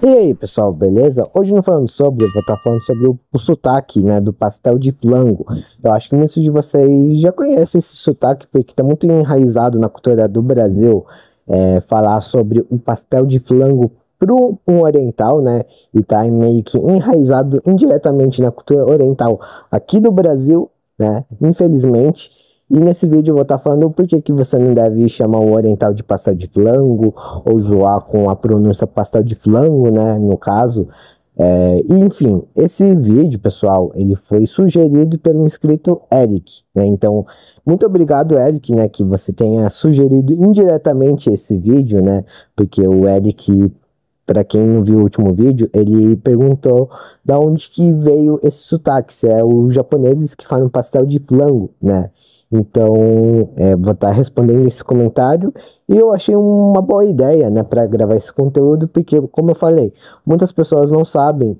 E aí, pessoal, beleza? Hoje não falando sobre, eu vou estar falando sobre o sotaque, né, do pastel de flango. Eu acho que muitos de vocês já conhecem esse sotaque porque está muito enraizado na cultura do Brasil, falar sobre o pastel de flango para um oriental, né, e tá meio que enraizado indiretamente na cultura oriental aqui do Brasil, né, infelizmente. E nesse vídeo eu vou estar falando por que você não deve chamar o oriental de pastel de flango, ou zoar com a pronúncia pastel de flango, né, no caso. E, enfim, esse vídeo, pessoal, ele foi sugerido pelo inscrito Eric, né, então, muito obrigado, Eric, né, que você tenha sugerido indiretamente esse vídeo, né, porque o Eric, para quem não viu o último vídeo, ele perguntou da onde que veio esse sotaque, se é os japoneses que falam pastel de flango, né. Então, vou estar respondendo esse comentário e eu achei uma boa ideia, né, para gravar esse conteúdo, porque, como eu falei, muitas pessoas não sabem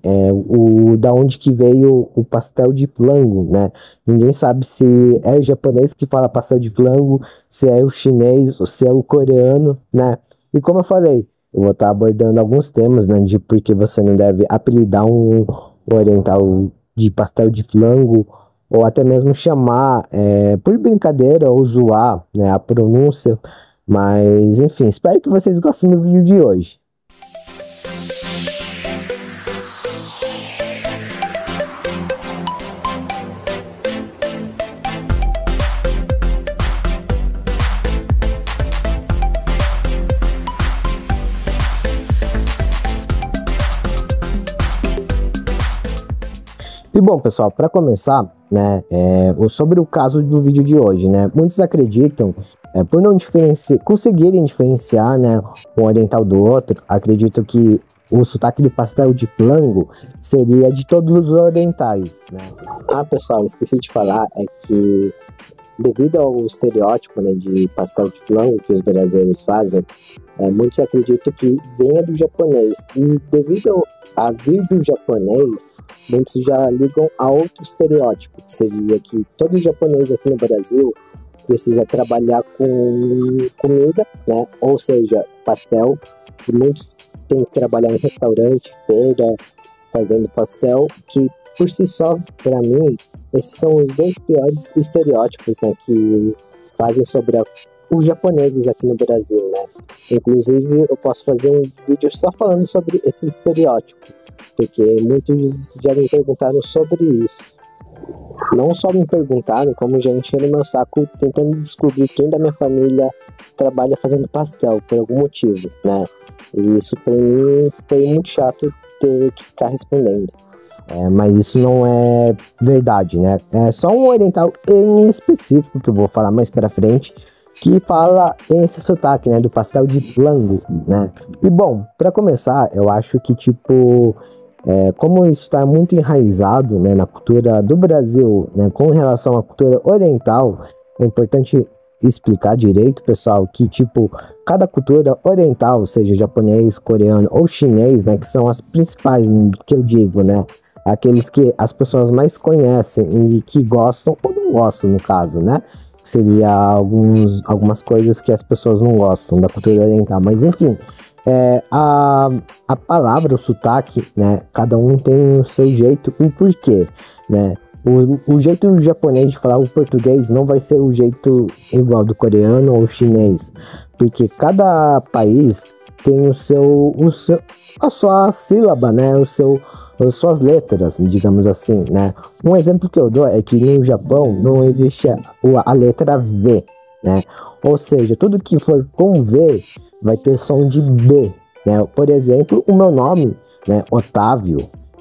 da onde que veio o pastel de flango, né? Ninguém sabe se é o japonês que fala pastel de flango, se é o chinês ou se é o coreano, né? E como eu falei, eu vou estar abordando alguns temas, né, de por que você não deve apelidar um oriental de pastel de flango ou até mesmo chamar por brincadeira ou zoar, né, a pronúncia. Mas enfim, espero que vocês gostem do vídeo de hoje. E bom, pessoal, para começar, né, sobre o caso do vídeo de hoje, né, muitos acreditam, por não conseguirem diferenciar, né, um oriental do outro, acreditam que o sotaque do pastel de flango seria de todos os orientais, né. Ah, pessoal, esqueci de falar, é que devido ao estereótipo, né, de pastel de flango que os brasileiros fazem, muitos acreditam que venha do japonês, e devido a vir do japonês, muitos já ligam a outro estereótipo, que seria que todo japonês aqui no Brasil precisa trabalhar com comida, né? Ou seja, pastel, que muitos têm que trabalhar em restaurante, feira, fazendo pastel, que por si só, para mim, esses são os dois piores estereótipos, né, que fazem sobre os japoneses aqui no Brasil, né? Inclusive, eu posso fazer um vídeo só falando sobre esse estereótipo, porque muitos já me perguntaram sobre isso. Não só me perguntaram, como já encheram meu saco tentando descobrir quem da minha família trabalha fazendo pastel, por algum motivo, né? E isso pra mim foi muito chato ter que ficar respondendo. Mas isso não é verdade, né? É só um oriental em específico, que eu vou falar mais pra frente, que fala tem esse sotaque, né, do pastel de flango, né? E bom, para começar, eu acho que tipo, como isso está muito enraizado, né, na cultura do Brasil, né, com relação à cultura oriental, é importante explicar direito, pessoal, que tipo, cada cultura oriental, seja japonês, coreano ou chinês, né, que são as principais que eu digo, né, aqueles que as pessoas mais conhecem e que gostam ou não gostam, no caso, né? Seria algumas coisas que as pessoas não gostam da cultura oriental, mas enfim, a palavra, o sotaque, né? Cada um tem o seu jeito e por quê, né? O jeito japonês de falar o português não vai ser o jeito igual do coreano ou chinês, porque cada país tem a sua sílaba, né? As suas letras, digamos assim, né? Um exemplo que eu dou é que no Japão não existe a letra V, né? Ou seja, tudo que for com V vai ter som de B, né? Por exemplo, o meu nome, né, Otávio,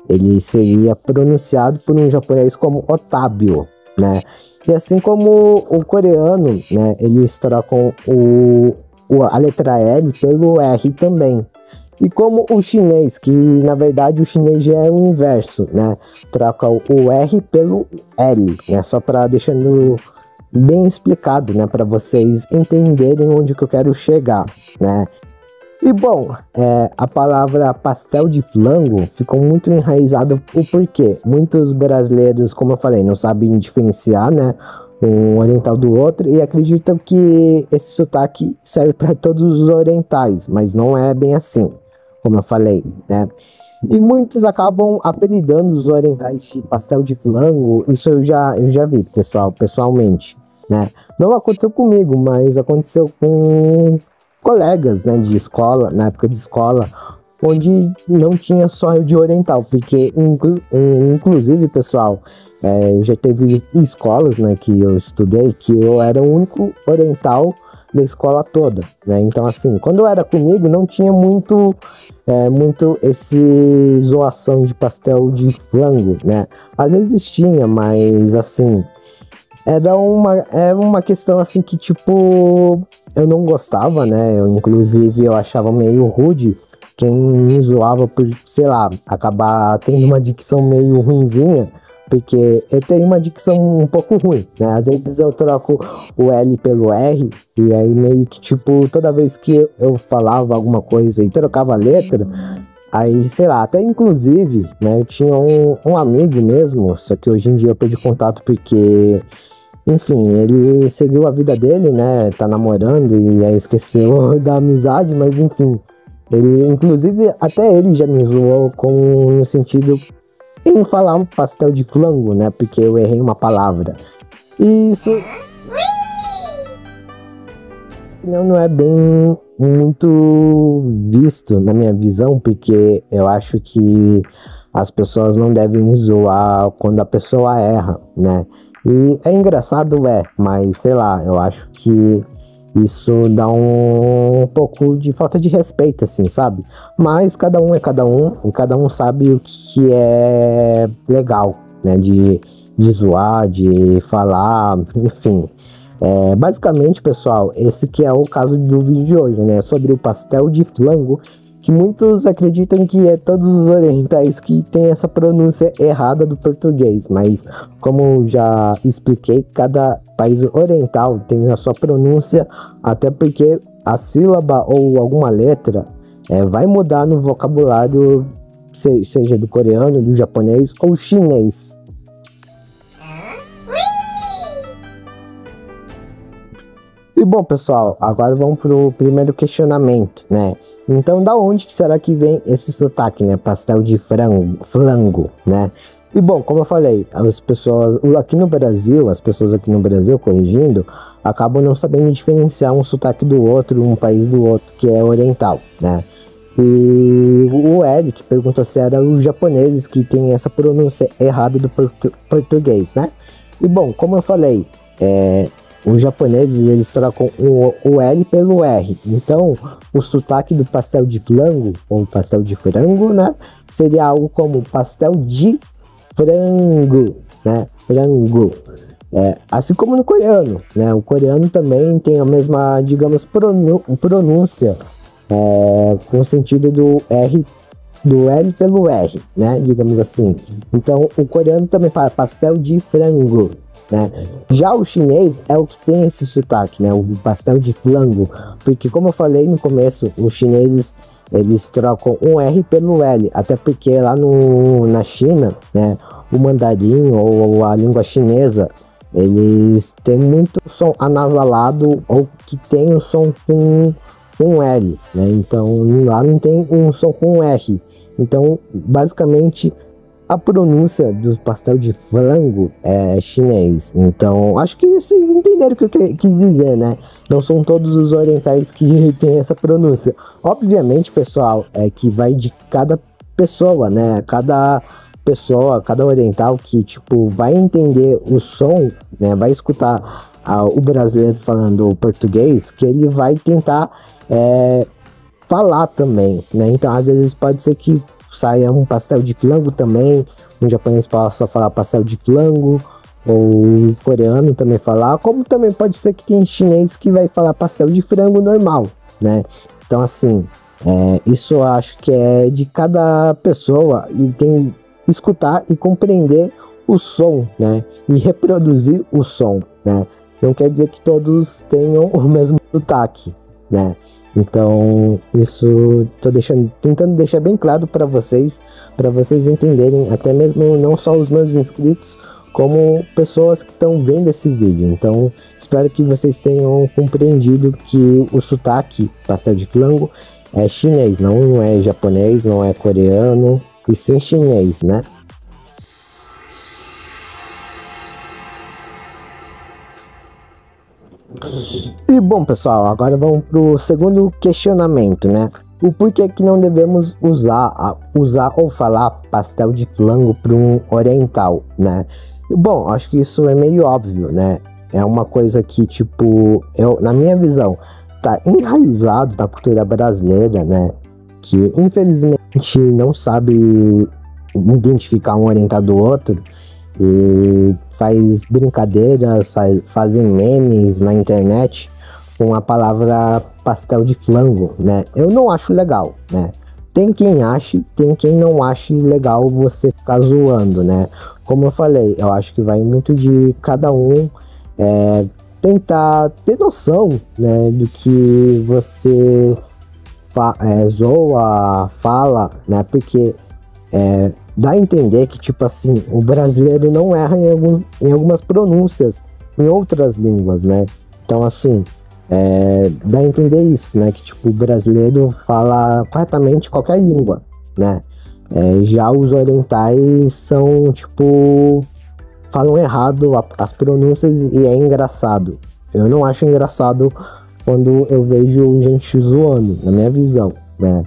ele seria pronunciado por um japonês como Otábio, né? E assim como o coreano, né, eles trocam a letra L pelo R também. E como o chinês, que na verdade o chinês já é o inverso, né? Troca o R pelo L, né? Só para deixando bem explicado, né? Para vocês entenderem onde que eu quero chegar, né? E bom, a palavra pastel de flango ficou muito enraizada, o porquê? Muitos brasileiros, como eu falei, não sabem diferenciar, né? Um oriental do outro e acreditam que esse sotaque serve para todos os orientais, mas não é bem assim. como eu falei, né? E muitos acabam apelidando os orientais de pastel de flango. Isso eu já vi, pessoalmente, né? Não aconteceu comigo, mas aconteceu com colegas, né, de escola, na época de escola, onde não tinha só de oriental, porque inclusive, pessoal, já teve escolas, né, que eu estudei, que eu era o único oriental da escola toda, né? Então, assim, quando era comigo, não tinha muito esse zoação de pastel de flango, né? Às vezes tinha, mas, assim, era uma questão, assim, que, tipo, eu não gostava, né? Inclusive, eu achava meio rude quem me zoava por, sei lá, acabar tendo uma dicção meio ruinzinha, porque eu tenho uma dicção um pouco ruim, né? Às vezes eu troco o L pelo R, e aí meio que, tipo, toda vez que eu falava alguma coisa e trocava a letra, aí, sei lá, até inclusive, né, eu tinha um amigo mesmo, só que hoje em dia eu perdi contato porque, enfim, ele seguiu a vida dele, né, tá namorando e aí esqueceu da amizade, mas enfim, ele, inclusive, até ele já me zoou no sentido em falar um pastel de flango, né? Porque eu errei uma palavra. E isso não é bem muito visto na minha visão, porque eu acho que as pessoas não devem zoar quando a pessoa erra, né? E é engraçado, mas sei lá, eu acho que isso dá um pouco de falta de respeito, assim, sabe? Mas cada um é cada um, e cada um sabe o que é legal, né? De zoar, de falar, enfim. Basicamente, pessoal, esse que é o caso do vídeo de hoje, né? Sobre o pastel de flango, que muitos acreditam que é todos os orientais que tem essa pronúncia errada do português, mas como já expliquei, cada país oriental tem a sua pronúncia, até porque a sílaba ou alguma letra vai mudar no vocabulário, seja do coreano, do japonês ou chinês. E bom, pessoal, agora vamos pro primeiro questionamento, né? Então, da onde que será que vem esse sotaque, né? Pastel de flango, né? E bom, como eu falei, as pessoas aqui no Brasil, corrigindo, acabam não sabendo diferenciar um sotaque do outro, um país do outro, que é oriental, né? E o Eric perguntou se era os japoneses que tem essa pronúncia errada do português, né? E bom, como eu falei, os japoneses, eles trocam o L pelo R. Então, o sotaque do pastel de flango, ou pastel de frango, né? Seria algo como pastel de frango, né? Frango. Assim como no coreano, né? O coreano também tem a mesma, digamos, pronúncia, com o sentido do R, do L pelo R, né? Digamos assim. Então, o coreano também fala pastel de frango, né? Já o chinês é o que tem esse sotaque, né? O pastel de flango, porque como eu falei no começo, os chineses, eles trocam um R pelo L, até porque lá na China, né, o mandarim ou a língua chinesa, eles têm muito som anasalado ou que tem o som com L, né? Então lá não tem um som com R. Então, basicamente, a pronúncia do pastel de flango é chinês. Então, acho que vocês entenderam o que eu quis dizer, né? Não são todos os orientais que têm essa pronúncia. Obviamente, pessoal, é que vai de cada pessoa, né? Cada pessoa, cada oriental que, tipo, vai entender o som, né? Vai escutar o brasileiro falando português, que ele vai tentar falar também, né? Então, às vezes pode ser que saia um pastel de flango também, um japonês possa falar pastel de flango, ou coreano também falar, como também pode ser que tem chinês que vai falar pastel de frango normal, né? Então, assim, isso eu acho que é de cada pessoa e tem que escutar e compreender o som, né? E reproduzir o som, né? Não quer dizer que todos tenham o mesmo sotaque, né? Então, isso tentando deixar bem claro para vocês entenderem, até mesmo não só os meus inscritos, como pessoas que estão vendo esse vídeo. Então, espero que vocês tenham compreendido que o sotaque pastel de flango é chinês, não é japonês, não é coreano, e sim chinês, né? E bom, pessoal, agora vamos pro segundo questionamento, né? O porquê que não devemos usar ou falar pastel de flango para um oriental, né? E, bom, acho que isso é meio óbvio, né? É uma coisa que, tipo, na minha visão, tá enraizado na cultura brasileira, né? Que infelizmente não sabe identificar um oriental do outro e faz brincadeiras, fazem memes na internet com a palavra pastel de flango, né? Eu não acho legal, né? Tem quem ache, tem quem não ache legal você ficar zoando, né? Como eu falei, eu acho que vai muito de cada um tentar ter noção, né, do que você zoa, fala, né? Porque dá a entender que, tipo assim, o brasileiro não erra em algumas pronúncias em outras línguas, né? Então, assim, dá a entender isso, né? Que, tipo, o brasileiro fala corretamente qualquer língua, né? Já os orientais são, tipo, falam errado as pronúncias e é engraçado. Eu não acho engraçado quando eu vejo gente zoando, na minha visão, né?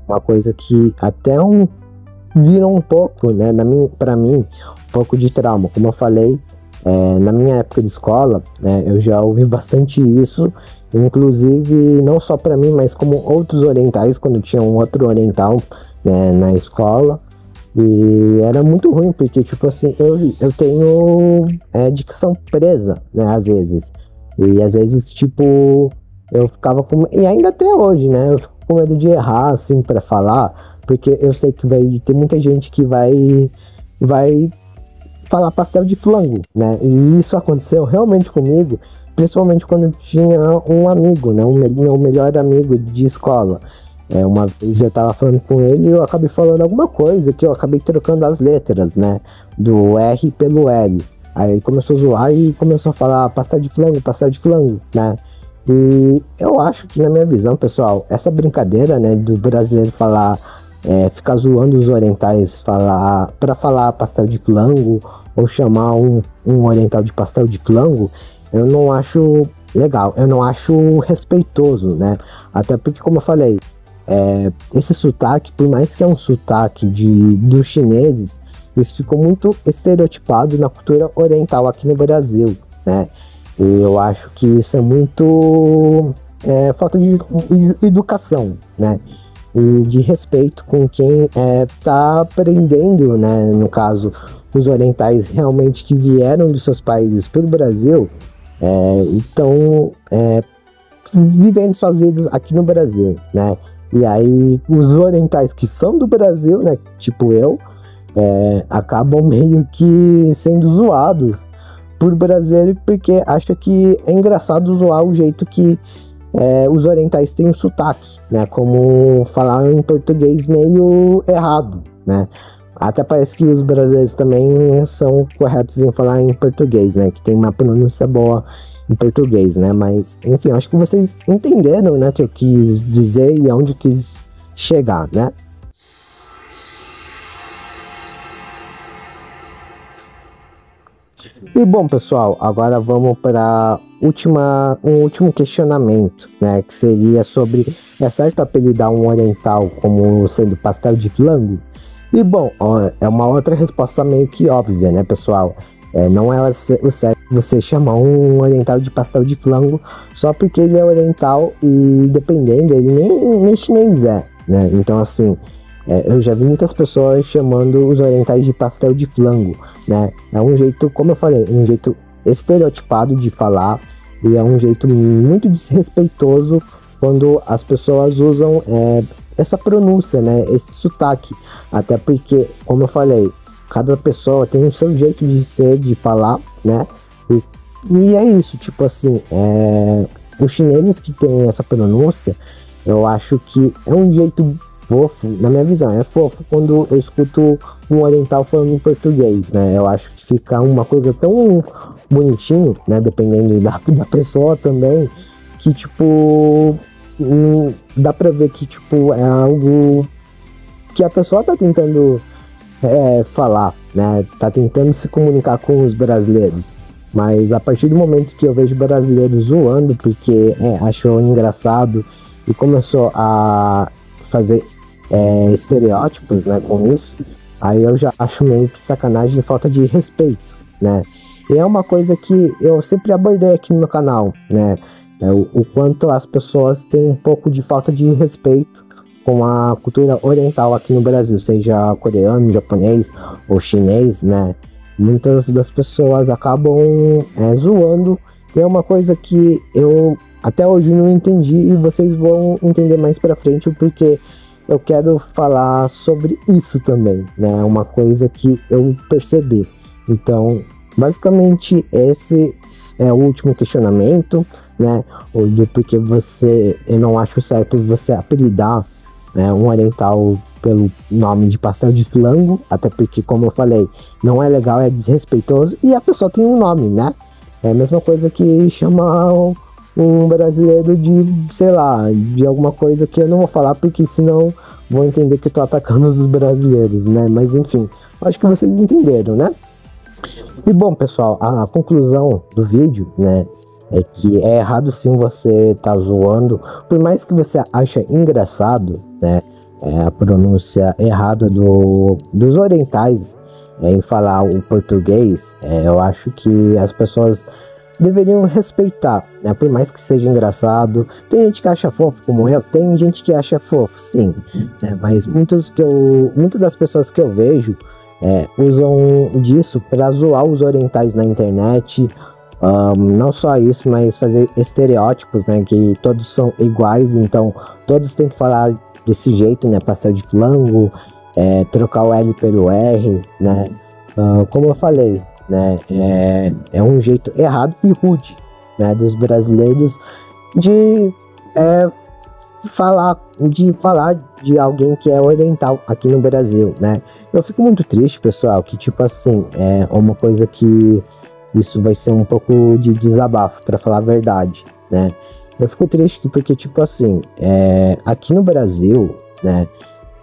Uma coisa que até vira um pouco, né, para mim, um pouco de trauma. Como eu falei, na minha época de escola, né, eu já ouvi bastante isso, inclusive não só para mim, mas como outros orientais, quando tinha um outro oriental, né, na escola. E era muito ruim, porque, tipo assim, eu tenho dicção presa, né, às vezes. E às vezes, tipo, eu ficava com... E ainda até hoje, né, eu fico com medo de errar, assim, pra falar, porque eu sei que vai ter muita gente que vai falar pastel de flango, né, e isso aconteceu realmente comigo, principalmente quando eu tinha um amigo, né, meu melhor amigo de escola. Uma vez eu tava falando com ele e eu acabei falando alguma coisa que eu acabei trocando as letras, né? Do R pelo L. Aí ele começou a zoar e começou a falar pastel de flango, né? E eu acho que, na minha visão, pessoal, essa brincadeira, né, do brasileiro falar, ficar zoando os orientais para falar pastel de flango ou chamar um oriental de pastel de flango, eu não acho legal, eu não acho respeitoso, né? Até porque, como eu falei, esse sotaque, por mais que é um sotaque dos chineses, isso ficou muito estereotipado na cultura oriental aqui no Brasil, né? E eu acho que isso é muito falta de educação, né? E de respeito com quem tá aprendendo, né? No caso, os orientais realmente que vieram dos seus países para o Brasil, estão vivendo suas vidas aqui no Brasil, né? E aí os orientais que são do Brasil, né, tipo eu, acabam meio que sendo zoados por brasileiro porque acha que é engraçado zoar o jeito que os orientais têm o sotaque, né, como falar em português meio errado, né. Até parece que os brasileiros também são corretos em falar em português, né, que tem uma pronúncia boa em português, né? Mas, enfim, acho que vocês entenderam, né, o que eu quis dizer e aonde quis chegar, né? E bom, pessoal, agora vamos para um último questionamento, né? Que seria sobre: é certo apelidar um oriental como sendo pastel de flango? E bom, é uma outra resposta meio que óbvia, né, pessoal? Não é o certo você chamar um oriental de pastel de flango só porque ele é oriental e, dependendo, ele nem chinês né? Então, assim, eu já vi muitas pessoas chamando os orientais de pastel de flango, né? É um jeito, como eu falei, um jeito estereotipado de falar e é um jeito muito desrespeitoso quando as pessoas usam essa pronúncia, né? Esse sotaque. Até porque, como eu falei, cada pessoa tem o seu jeito de ser, de falar, né? E é isso, tipo assim, os chineses que têm essa pronúncia, eu acho que é um jeito fofo, na minha visão, é fofo quando eu escuto um oriental falando em português, né? Eu acho que fica uma coisa tão bonitinho, né? Dependendo da pessoa também, que tipo, dá pra ver que, tipo, é algo que a pessoa tá tentando falar, né? Tá tentando se comunicar com os brasileiros. Mas a partir do momento que eu vejo brasileiros zoando porque achou engraçado e começou a fazer estereótipos, né, com isso, aí eu já acho meio que sacanagem e falta de respeito, né? E é uma coisa que eu sempre abordei aqui no meu canal, né? O quanto as pessoas têm um pouco de falta de respeito com a cultura oriental aqui no Brasil, seja coreano, japonês ou chinês, né? Muitas das pessoas acabam zoando, e é uma coisa que eu até hoje não entendi, e vocês vão entender mais pra frente, porque eu quero falar sobre isso também, né? É uma coisa que eu percebi. Então, basicamente, esse é o último questionamento, né? O do porquê eu não acho certo você apelidar, né, um oriental pelo nome de pastel de flango, até porque, como eu falei, não é legal, é desrespeitoso, e a pessoa tem um nome, né? É a mesma coisa que chamar um brasileiro de, sei lá, de alguma coisa que eu não vou falar, porque senão vou entender que eu tô atacando os brasileiros, né? Mas enfim, acho que vocês entenderam, né? E bom, pessoal, a conclusão do vídeo, né, é que é errado sim você tá zoando, por mais que você ache engraçado, né, a pronúncia errada dos orientais em falar o português, eu acho que as pessoas deveriam respeitar, né, por mais que seja engraçado. Tem gente que acha fofo, como eu, tem gente que acha fofo, sim, né, mas muitas das pessoas que eu vejo usam disso para zoar os orientais na internet. Não só isso, mas fazer estereótipos, né? Que todos são iguais, então todos têm que falar desse jeito, né? Pastel de flango, trocar o L pelo R, né? Como eu falei, né? É um jeito errado e rude, né? Dos brasileiros de falar de alguém que é oriental aqui no Brasil, né? Eu fico muito triste, pessoal, que tipo assim, é uma coisa que isso vai ser um pouco de desabafo, para falar a verdade, né? Eu fico triste porque tipo assim, aqui no Brasil, né,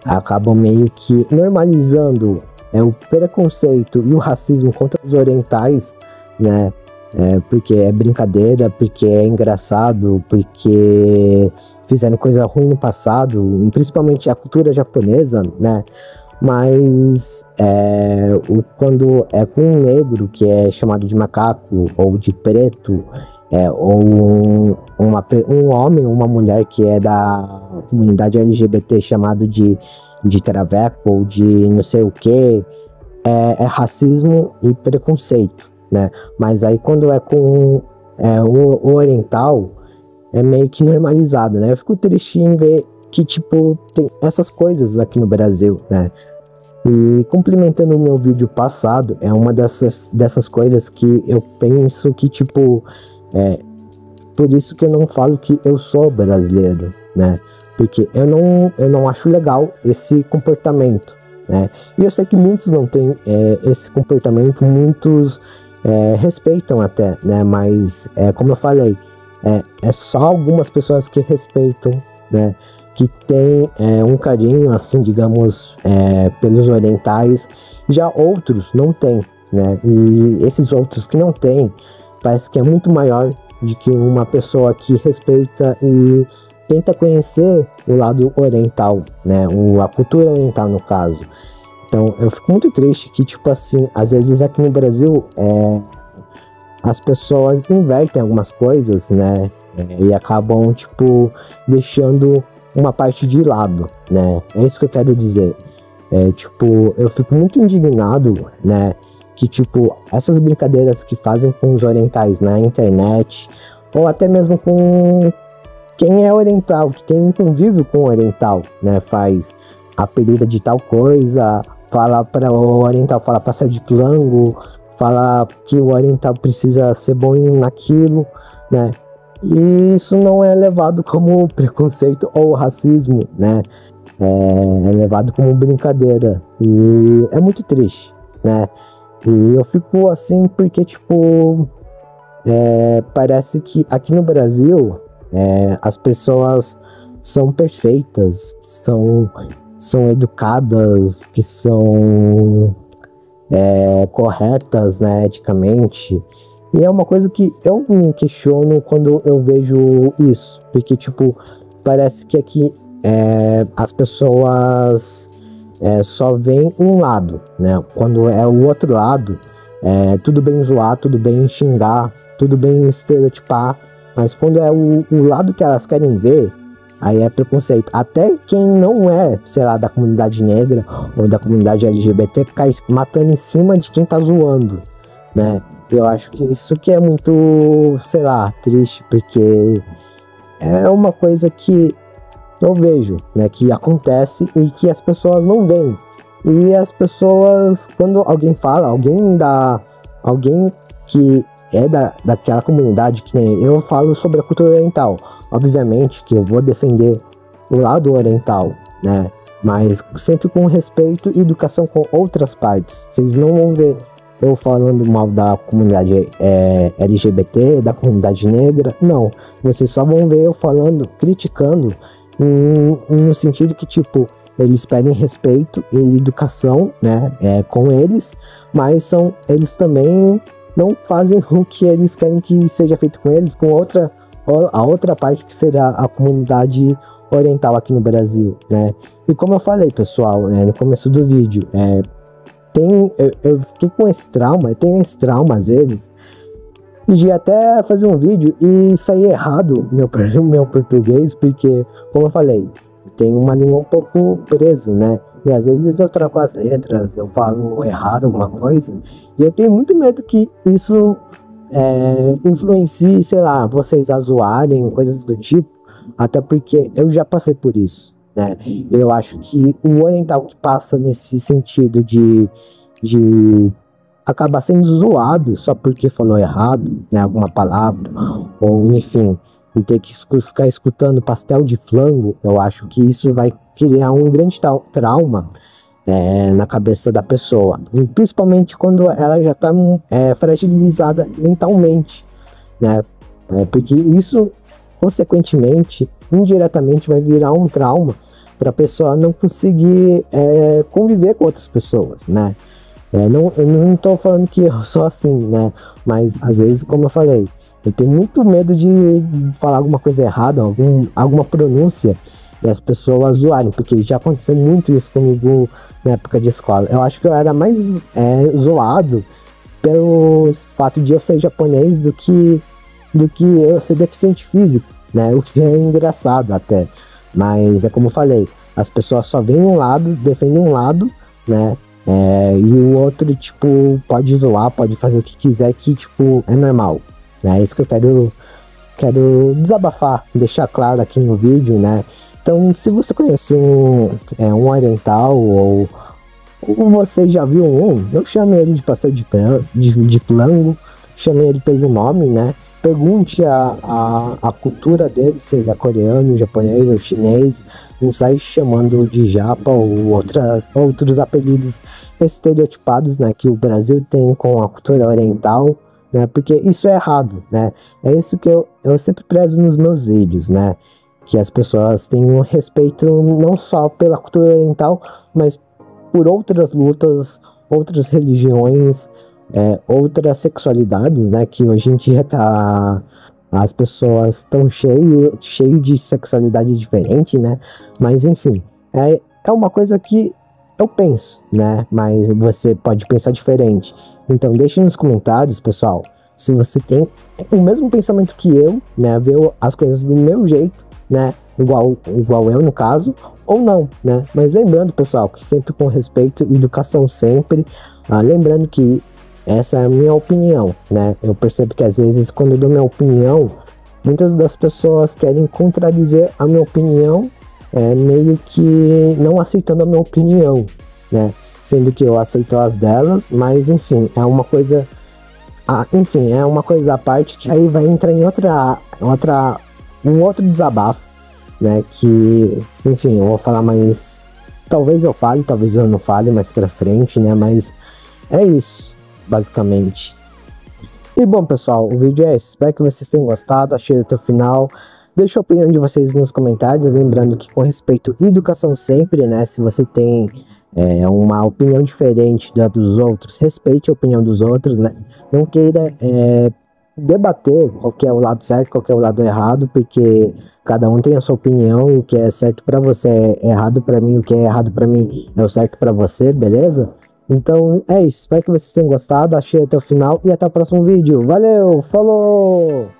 acabam meio que normalizando o preconceito e o racismo contra os orientais, né? Porque é brincadeira, porque é engraçado, porque fizeram coisa ruim no passado, principalmente a cultura japonesa, né? Mas quando é com um negro que é chamado de macaco ou de preto, ou um homem ou uma mulher que é da comunidade LGBT chamado de traveco ou de não sei o que, é racismo e preconceito, né? Mas aí quando é com o oriental, é meio que normalizado, né? Eu fico triste em ver que, tipo, tem essas coisas aqui no Brasil, né? E complementando o meu vídeo passado, é uma dessas coisas que eu penso que, tipo, por isso que eu não falo que eu sou brasileiro, né? Porque eu não acho legal esse comportamento, né? E eu sei que muitos não têm esse comportamento, muitos respeitam até, né? Mas, como eu falei, é só algumas pessoas que respeitam, né? Que tem um carinho, assim, digamos, pelos orientais. Já outros não têm, né? E esses outros que não têm, parece que é muito maior de que uma pessoa que respeita e tenta conhecer o lado oriental, né? A cultura oriental, no caso. Então, eu fico muito triste que, tipo assim, às vezes aqui no Brasil, as pessoas invertem algumas coisas, né? E acabam, tipo, deixando uma parte de lado, né? É isso que eu quero dizer. Tipo, eu fico muito indignado, né? Que, tipo, essas brincadeiras que fazem com os orientais na internet, ou até mesmo com quem é oriental, que quem convive com o oriental, né? Faz apelido de tal coisa, fala para o oriental, fala pastel de flango, fala que o oriental precisa ser bom naquilo, né? E isso não é levado como preconceito ou racismo, né? É levado como brincadeira. E é muito triste, né? E eu fico assim porque, tipo, parece que aqui no Brasil as pessoas são perfeitas, são educadas, que são corretas, né, eticamente. E é uma coisa que eu me questiono quando eu vejo isso, porque, tipo, parece que aqui as pessoas só veem um lado, né? Quando é o outro lado, tudo bem zoar, tudo bem xingar, tudo bem estereotipar, mas quando é o lado que elas querem ver, aí é preconceito. Até quem não é, sei lá, da comunidade negra ou da comunidade LGBT cai matando em cima de quem tá zoando, né? Eu acho que isso que é muito, sei lá, triste, porque é uma coisa que eu vejo, né, que acontece e que as pessoas não veem. E as pessoas, quando alguém fala, alguém que é daquela comunidade, que nem eu falo sobre a cultura oriental, obviamente que eu vou defender o lado oriental, né, mas sempre com respeito e educação com outras partes. Vocês não vão ver eu falando mal da comunidade LGBT, da comunidade negra, não. Vocês só vão ver eu falando, criticando, no sentido que, tipo, eles pedem respeito e educação, né, com eles, mas eles também não fazem o que eles querem que seja feito com eles, com a outra parte que será a comunidade oriental aqui no Brasil, né. E como eu falei, pessoal, no começo do vídeo, eu fiquei com esse trauma, eu tenho esse trauma às vezes, de até fazer um vídeo e sair errado meu português, porque, como eu falei, tem uma língua um pouco preso, né? E às vezes eu troco as letras, eu falo errado alguma coisa, e eu tenho muito medo que isso influencie, sei lá, vocês a zoarem, coisas do tipo, até porque eu já passei por isso, né? Eu acho que o oriental que passa nesse sentido de acabar sendo zoado só porque falou errado, né, alguma palavra, ou enfim, e ter que ficar escutando pastel de flango, eu acho que isso vai criar um grande trauma na cabeça da pessoa, e principalmente quando ela já está fragilizada mentalmente, né, porque isso, consequentemente, indiretamente vai virar um trauma para a pessoa não conseguir conviver com outras pessoas, né. Eu não tô falando que eu sou assim, né? Mas às vezes, como eu falei, eu tenho muito medo de falar alguma coisa errada, alguma pronúncia, e as pessoas zoarem, porque já aconteceu muito isso comigo na época de escola. Eu acho que eu era mais zoado pelo fato de eu ser japonês do que eu ser deficiente físico, né? O que é engraçado até. Mas é como eu falei, as pessoas só veem um lado, defendem um lado, né? E o outro, tipo, pode zoar, pode fazer o que quiser, que, tipo, é normal, né? É isso que eu quero desabafar, deixar claro aqui no vídeo, né? Então, se você conhece um oriental, ou você já viu eu chamo ele de pastel de flango, chame ele pelo nome, né? Pergunte a cultura dele, seja coreano, japonês ou chinês, não sai chamando de japa ou outros apelidos estereotipados, né, que o Brasil tem com a cultura oriental, né, porque isso é errado, né, é isso que eu sempre prezo nos meus vídeos, né, que as pessoas tenham respeito não só pela cultura oriental, mas por outras lutas, outras religiões, outras sexualidades, né, que hoje em dia as pessoas estão cheio de sexualidade diferente, né, mas enfim, é uma coisa que eu penso, né, mas você pode pensar diferente. Então deixe nos comentários, pessoal, se você tem o mesmo pensamento que eu, né, ver as coisas do meu jeito, né, igual eu no caso, ou não, né, mas lembrando, pessoal, que sempre com respeito e educação sempre, lembrando que essa é a minha opinião, né, eu percebo que às vezes quando eu dou minha opinião, muitas das pessoas querem contradizer a minha opinião, meio que não aceitando a minha opinião, né, sendo que eu aceito as delas, mas enfim, é uma coisa à parte que aí vai entrar em um outro desabafo, né, que, enfim, eu vou falar mais, talvez eu fale, talvez eu não fale mais pra frente, né, mas é isso, basicamente. E bom, pessoal, o vídeo é esse, espero que vocês tenham gostado, achei até o final, Deixa a opinião de vocês nos comentários, lembrando que com respeito à educação sempre, né? Se você tem uma opinião diferente da dos outros, respeite a opinião dos outros, né? Não queira debater qual que é o lado certo, qual que é o lado errado, porque cada um tem a sua opinião, o que é certo pra você é errado pra mim, o que é errado pra mim é o certo pra você, beleza? Então é isso, espero que vocês tenham gostado, achei até o final e até o próximo vídeo. Valeu, falou!